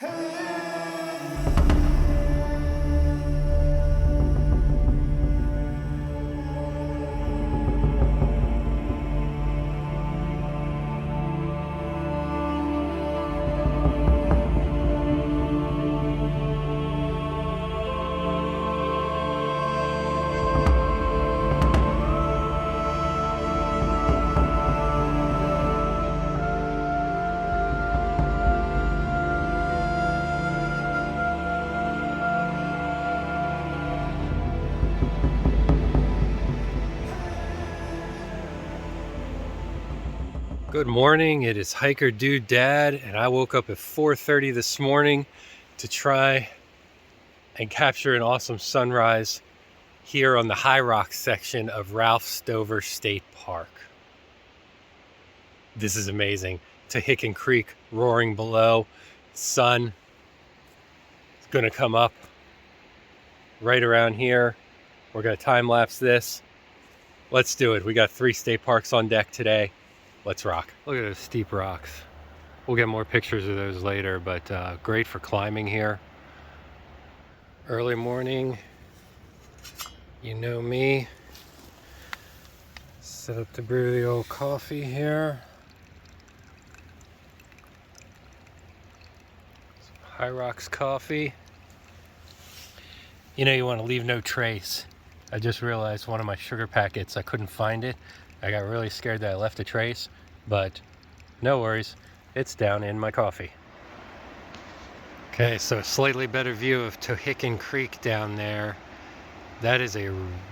Good morning, it is Hiker Dude Dad, and I woke up at 4:30 this morning to try and capture an awesome sunrise here on the High Rock section of Ralph Stover State Park. This is amazing. Tehican Creek roaring below, sun is going to come up right around here. We're going to time-lapse this. Let's do it. We got 3 state parks on deck today. Let's rock. Look at those steep rocks. We'll get more pictures of those later, but great for climbing here. Early morning, you know me. Set up to brew the old coffee here. Some High Rocks coffee. You know you want to leave no trace. I just realized one of my sugar packets, I couldn't find it. I got really scared that I left a trace, but no worries, it's down in my coffee. Okay, so a slightly better view of Tehican Creek down there. That is a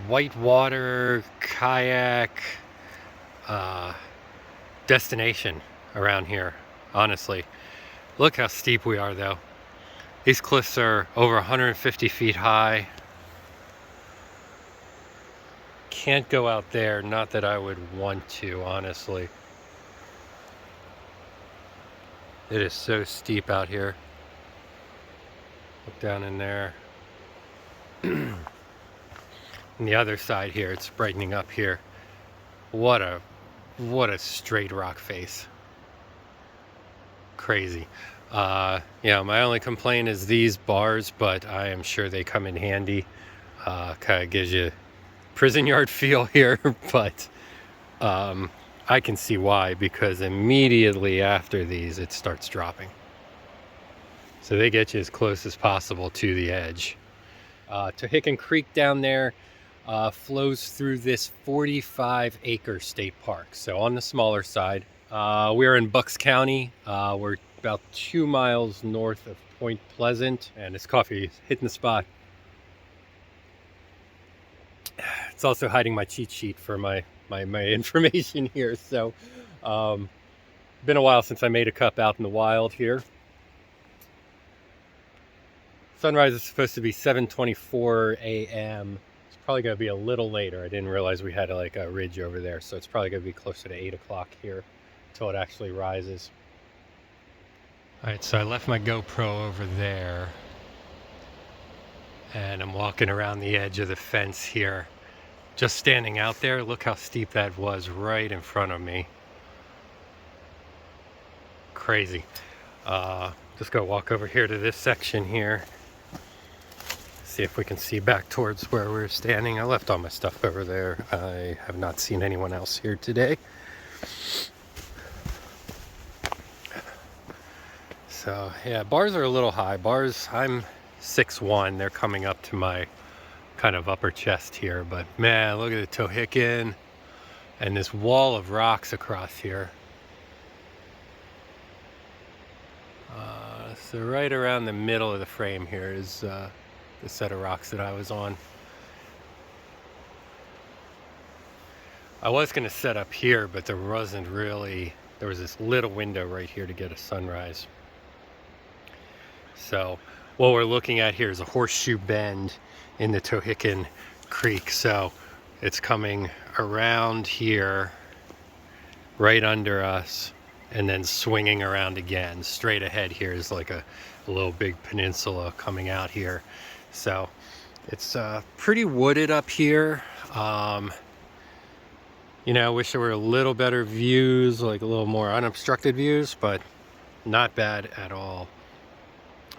whitewater kayak destination around here, honestly. Look how steep we are though. These cliffs are over 150 feet high. Can't go out there, not that I would want to, honestly. It is so steep out here. Look down in there. On the other side here, it's brightening up here. What a straight rock face. Crazy. Yeah, my only complaint is these bars, but I am sure they come in handy. Kind of gives you prison yard feel here, but I can see why, because immediately after these it starts dropping. So they get you as close as possible to the edge. Tehican Creek down there flows through this 45-acre state park, so on the smaller side. We're in Bucks County. We're about 2 miles north of Point Pleasant, and this coffee is hitting the spot. It's also hiding my cheat sheet for my information here. So been a while since I made a cup out in the wild here. Sunrise is supposed to be 7:24 a.m. It's probably going to be a little later. I didn't realize we had like a ridge over there, so it's probably going to be closer to 8 o'clock here until it actually rises. All right, so I left my GoPro over there, and I'm walking around the edge of the fence here. Just standing out there, look how steep that was right in front of me. Crazy. Just gonna walk over here to this section here. See if we can see back towards where we're standing. I left all my stuff over there. I have not seen anyone else here today. So yeah, bars are a little high. Bars, I'm 6'1". They're coming up to my kind of upper chest here, but man, look at the Tehican and this wall of rocks across here. So right around the middle of the frame here is the set of rocks that I was on. I was going to set up here, but there was this little window right here to get a sunrise. So what we're looking at here is a horseshoe bend in the Tehican Creek. So it's coming around here, right under us, and then swinging around again. Straight ahead here is like a little big peninsula coming out here. So it's pretty wooded up here. You know, I wish there were a little better views, like a little more unobstructed views, but not bad at all.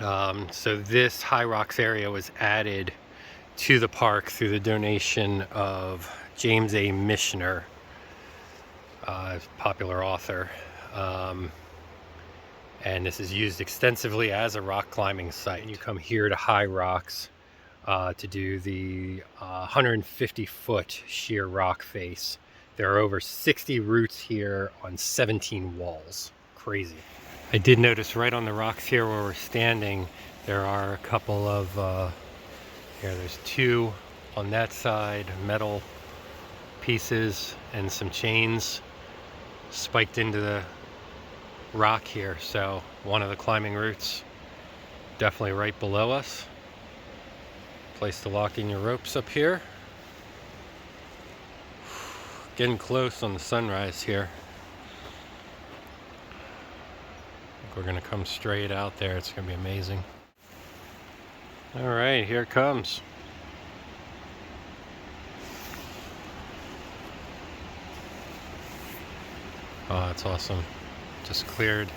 So this High Rocks area was added to the park through the donation of James A. Michener, popular author. And this is used extensively as a rock climbing site. You come here to High Rocks to do the 150-foot sheer rock face. There are over 60 routes here on 17 walls. Crazy. I did notice right on the rocks here where we're standing, there are a couple of, here there's two on that side, metal pieces and some chains spiked into the rock here. So one of the climbing routes definitely right below us. Place to lock in your ropes up here. Getting close on the sunrise here. We're gonna come straight out there. It's gonna be amazing. All right, here it comes. Oh, that's awesome. Just cleared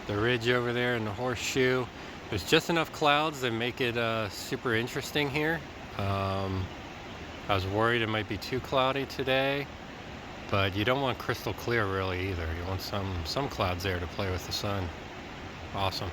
the ridge over there and the horseshoe. There's just enough clouds that make it super interesting here. I was worried it might be too cloudy today, but you don't want crystal clear really either. You want some clouds there to play with the sun. Awesome.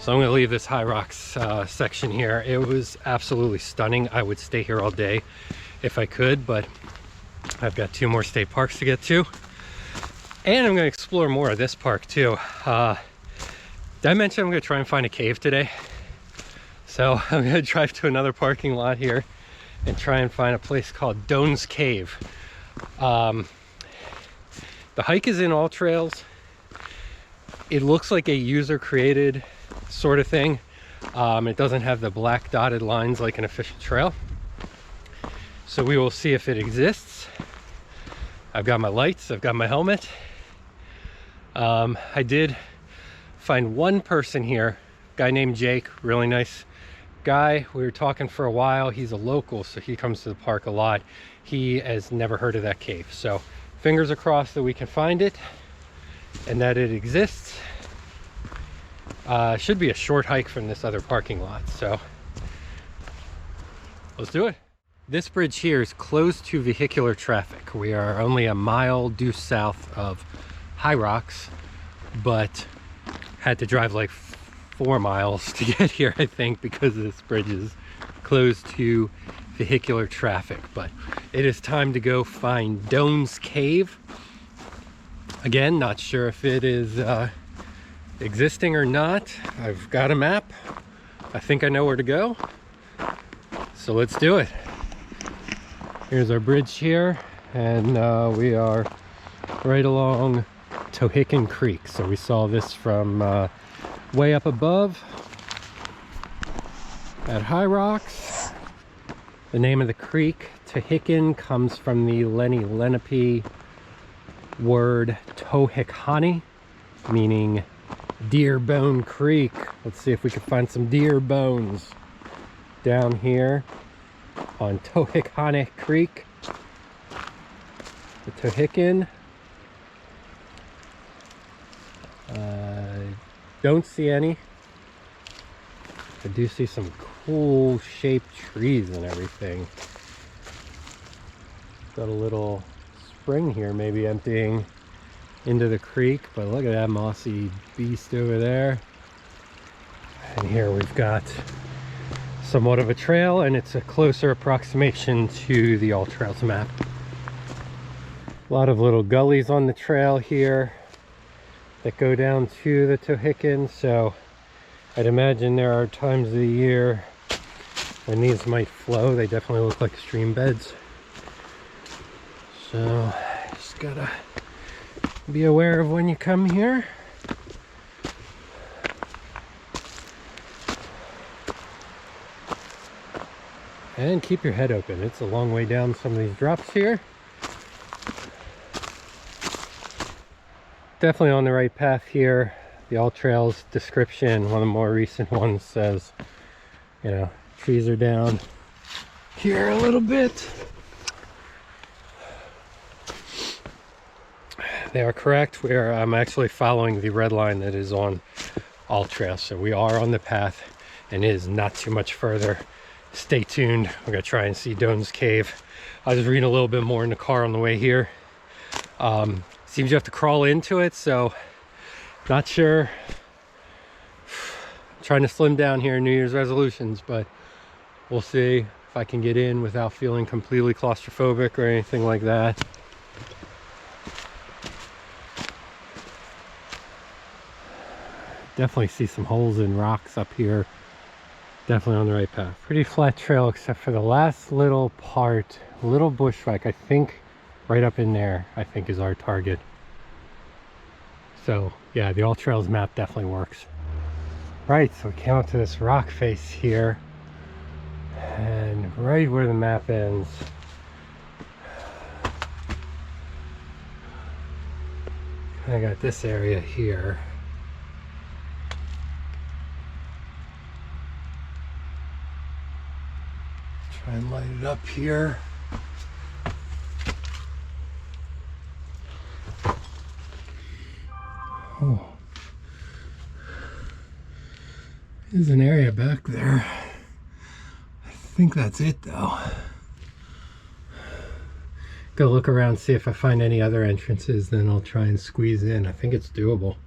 So I'm going to leave this High Rocks section here. It was absolutely stunning. I would stay here all day if I could, but I've got 2 more state parks to get to. And I'm going to explore more of this park too. Did I mention I'm going to try and find a cave today? So I'm going to drive to another parking lot here and try and find a place called Doans Cave. The hike is in all trails. It looks like a user-created sort of thing. It doesn't have the black dotted lines like an official trail. So we will see if it exists. I've got my lights, I've got my helmet. I did find one person here, a guy named Jake, really nice guy. We were talking for a while. He's a local, so he comes to the park a lot. He has never heard of that cave. So fingers are crossed that we can find it and that it exists. Should be a short hike from this other parking lot, so let's do it. This bridge here is closed to vehicular traffic. We are only a mile due south of High Rocks, but had to drive like 4 miles to get here, I think, because this bridge is closed to vehicular traffic. But it is time to go find Doans Cave. Again, not sure if it is existing or not. I've got a map. I think I know where to go. So let's do it. Here's our bridge here, and we are right along Tohickon Creek. So we saw this from way up above at High Rocks. The name of the creek, Tohickon, comes from the Lenape word Tohickani, meaning Deer Bone Creek. Let's see if we can find some deer bones down here on Tohickani Creek. The Tohickon. Don't see any. I do see some cool shaped trees and everything. Got a little spring here, maybe emptying into the creek, but look at that mossy beast over there. And here we've got somewhat of a trail, and it's a closer approximation to the All Trails map. A lot of little gullies on the trail here that go down to the Tohickon, so I'd imagine there are times of the year when these might flow. They definitely look like stream beds. So just gotta be aware of when you come here. And keep your head open. It's a long way down some of these drops here. Definitely on the right path here. The All Trails description, one of the more recent ones, says, you know, trees are down here a little bit. They are correct. I'm actually following the red line that is on All Trails, so we are on the path and it is not too much further. Stay tuned. We're gonna try and see Doans Cave. I was reading a little bit more in the car on the way here. Seems you have to crawl into it, so not sure. I'm trying to slim down here, New Year's resolutions, but we'll see if I can get in without feeling completely claustrophobic or anything like that. Definitely see some holes in rocks up here. Definitely on the right path. Pretty flat trail except for the last little part, little bushwhack. I think right up in there, I think, is our target. So yeah, the All Trails map definitely works. Right, so we came up to this rock face here, and right where the map ends, I got this area here. Try and light it up here. Oh, there's an area back there. I think that's it though. Go look around, see if I find any other entrances, then I'll try and squeeze in. I think it's doable.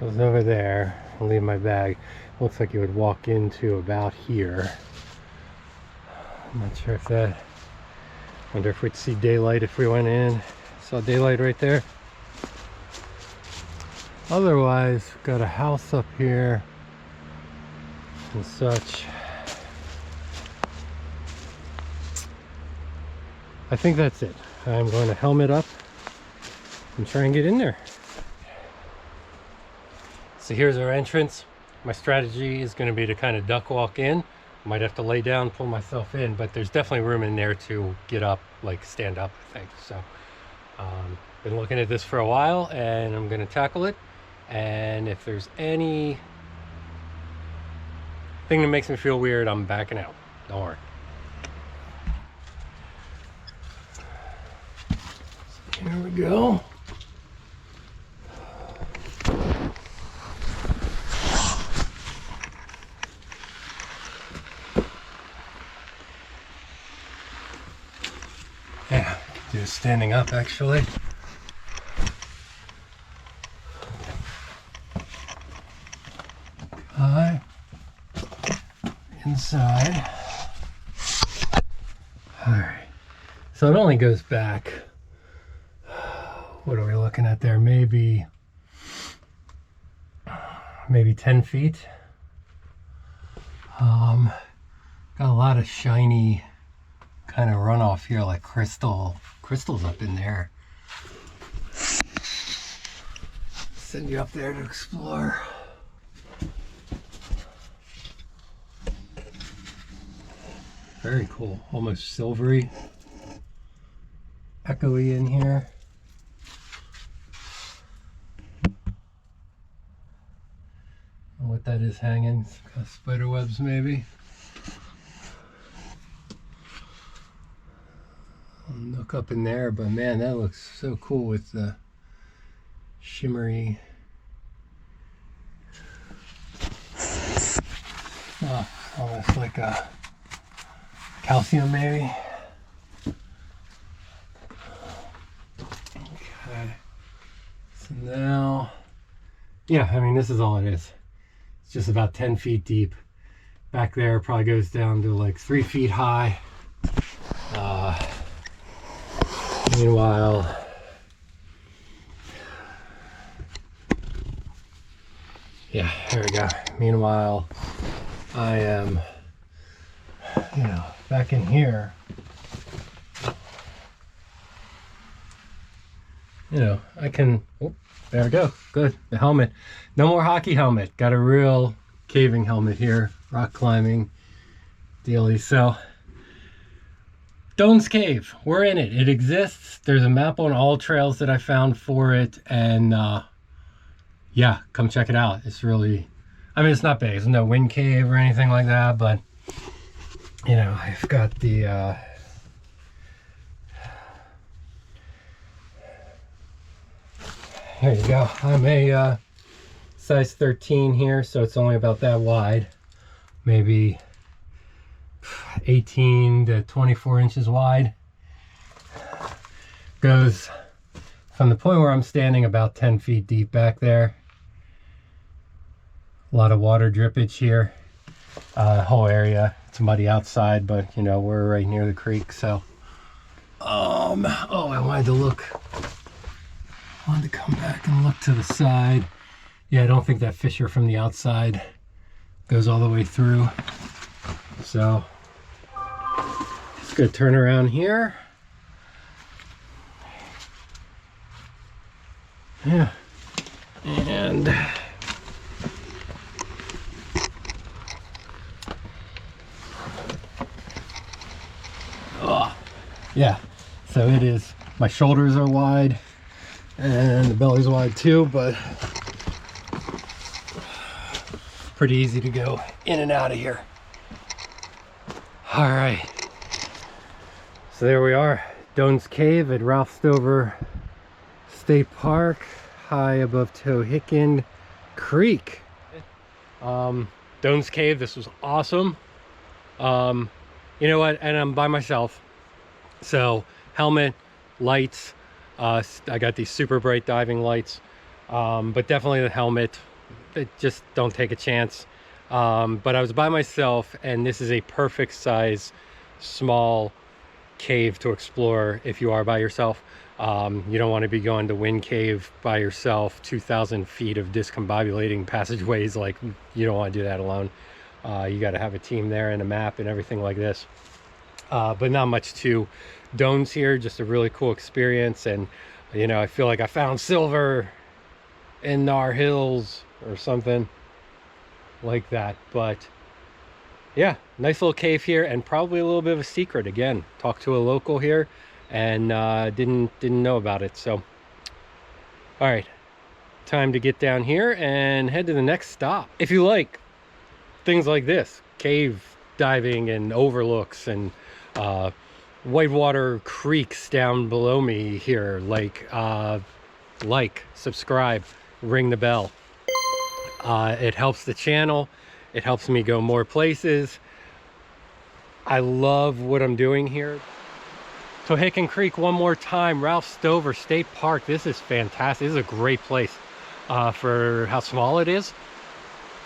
It was over there. I'll leave my bag. Looks like you would walk into about here. I'm not sure if that... Wonder if we'd see daylight if we went in. Saw daylight right there. Otherwise, we've got a house up here and such. I think that's it. I'm going to helmet up and try and get in there. So here's our entrance. My strategy is going to be to kind of duck walk in. Might have to lay down, pull myself in, but there's definitely room in there to get up, like stand up, I think. So been looking at this for a while, and I'm going to tackle it. And if there's any thing that makes me feel weird, I'm backing out. Don't worry. So here we go. Yeah, do standing up actually. Hi. Inside. Alright. So it only goes back. What are we looking at there? Maybe 10 feet. Got a lot of shiny kind of runoff here, like crystals up in there. Send you up there to explore. Very cool, almost silvery, echoey in here. What that is hanging, spider webs maybe. I'll look up in there, but man, that looks so cool with the shimmery stuff, almost like a calcium maybe. yeah, I mean, this is all it is. It's just about 10 feet deep. Back there probably goes down to like 3 feet high. Meanwhile, yeah, here we go. Meanwhile, I am, you know, back in here. You know, I can, oh, there we go. Good. The helmet. No more hockey helmet. Got a real caving helmet here. Rock climbing dealy. So, Doans Cave. We're in it. It exists. There's a map on all trails that I found for it. And, yeah, come check it out. It's really, I mean, it's not big. There's no wind cave or anything like that. But, you know, I've got the, here you go. I'm a size 13 here, so it's only about that wide. Maybe 18 to 24 inches wide. Goes from the point where I'm standing about 10 feet deep back there. A lot of water drippage here. Whole area. It's muddy outside, but you know, we're right near the creek, so. Oh, I wanted to come back and look to the side. Yeah, I don't think that fissure from the outside goes all the way through. So, just gonna turn around here. Yeah, and oh, yeah. So it is. My shoulders are wide. And the belly's wide too, but pretty easy to go in and out of here. All right. So there we are, Doans Cave at Ralph Stover State Park, high above Tohickon Creek. Doans Cave, this was awesome. You know what, and I'm by myself. So helmet, lights, I got these super bright diving lights, but definitely the helmet. Just don't take a chance. But I was by myself, and this is a perfect size, small cave to explore if you are by yourself. You don't want to be going to Wind Cave by yourself, 2,000 feet of discombobulating passageways. Like, you don't want to do that alone. You got to have a team there and a map and everything like this. But not much to Doans here, just a really cool experience. And you know, I feel like I found silver in our hills or something like that. But yeah, nice little cave here, and probably a little bit of a secret. Again, talked to a local here and didn't know about it. So all right, time to get down here and head to the next stop. If you like things like this, cave diving and overlooks and whitewater creeks down below me here, like, subscribe, ring the bell. It helps the channel. It helps me go more places. I love what I'm doing here. Tohickon Creek one more time, Ralph Stover State Park. This is fantastic. This is a great place for how small it is.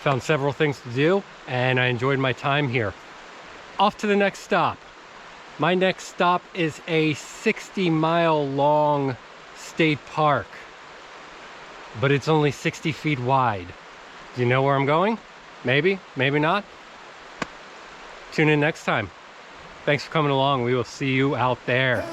Found several things to do, and I enjoyed my time here. Off to the next stop. My next stop is a 60-mile long state park, but it's only 60 feet wide. Do you know where I'm going? Maybe, maybe not. Tune in next time. Thanks for coming along. We will see you out there.